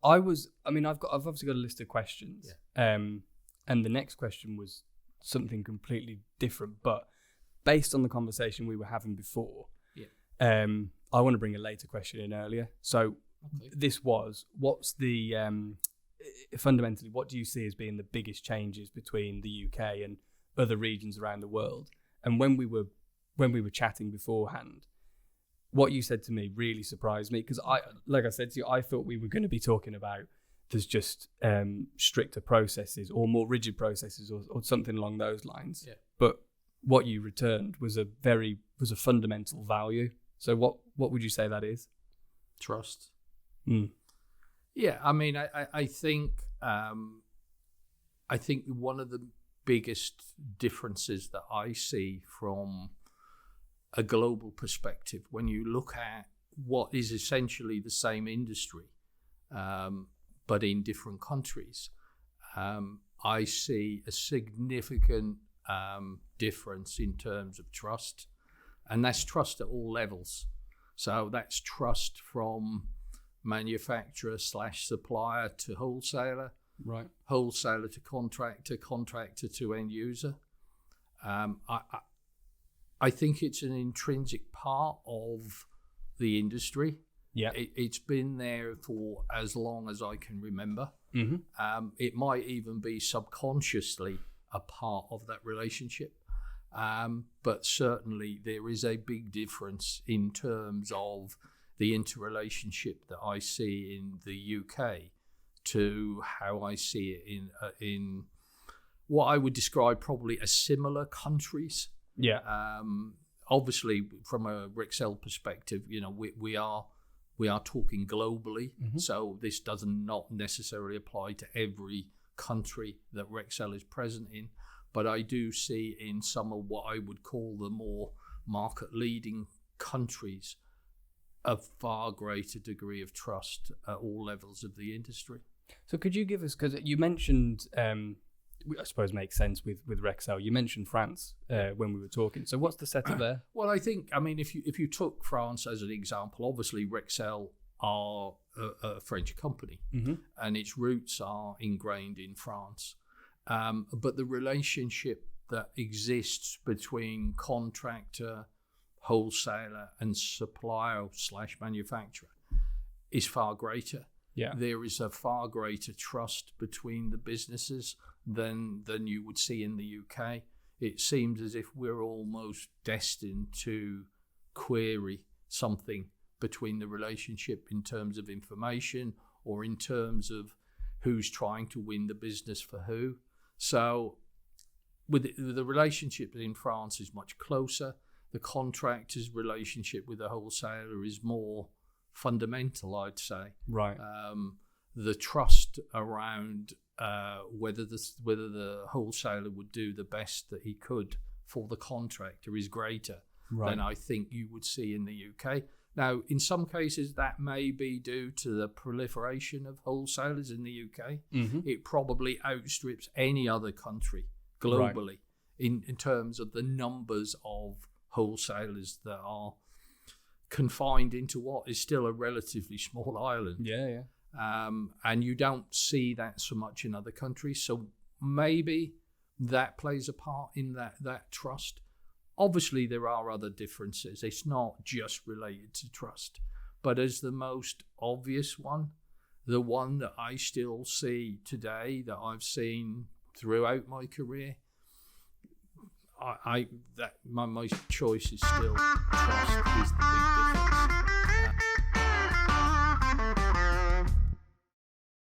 I've obviously got a list of questions. Yeah. And the next question was something completely different, but based on the conversation we were having before, I want to bring a later question in earlier. So this was, what's the fundamentally, what do you see as being the biggest changes between the UK and other regions around the world? And when we were chatting beforehand, what you said to me really surprised me, because like I said to you, I thought we were going to be talking about there's just stricter processes or more rigid processes or something along those lines. Yeah. But what you returned was a fundamental value. So what would you say that is? Trust. Yeah, I mean, I think one of the biggest differences that I see from a global perspective, when you look at what is essentially the same industry, but in different countries, I see a significant difference in terms of trust, and that's trust at all levels. So that's trust from manufacturer / supplier to wholesaler, right? Wholesaler to contractor, contractor to end user. I think it's an intrinsic part of the industry. Yeah, it's been there for as long as I can remember. Mm-hmm. It might even be subconsciously a part of that relationship. But certainly there is a big difference in terms of the interrelationship that I see in the UK to how I see it in what I would describe probably as similar countries. Yeah. Obviously, from a Rexel perspective, we are talking globally, mm-hmm. So this does not necessarily apply to every country that Rexel is present in. But I do see in some of what I would call the more market-leading countries a far greater degree of trust at all levels of the industry. So could you give us, because you mentioned, I suppose makes sense with Rexel, you mentioned France when we were talking. So what's the setup there? Well, I think, if you took France as an example, obviously Rexel are a French company, mm-hmm. and its roots are ingrained in France. But the relationship that exists between contractor, wholesaler, and supplier / manufacturer is far greater. Yeah. There is a far greater trust between the businesses than you would see in the UK. It seems as if we're almost destined to query something between the relationship in terms of information or in terms of who's trying to win the business for who. So with the relationship in France is much closer. The contractor's relationship with the wholesaler is more fundamental, I'd say. Right. The trust around whether the wholesaler would do the best that he could for the contractor is greater than I think you would see in the UK. Now, in some cases, that may be due to the proliferation of wholesalers in the UK. Mm-hmm. It probably outstrips any other country globally in terms of the numbers of wholesalers that are confined into what is still a relatively small island. Yeah. And you don't see that so much in other countries. So maybe that plays a part in that trust. Obviously, there are other differences. It's not just related to trust. But as the most obvious one, the one that I still see today, that I've seen throughout my career, my choice is still trust is the big difference.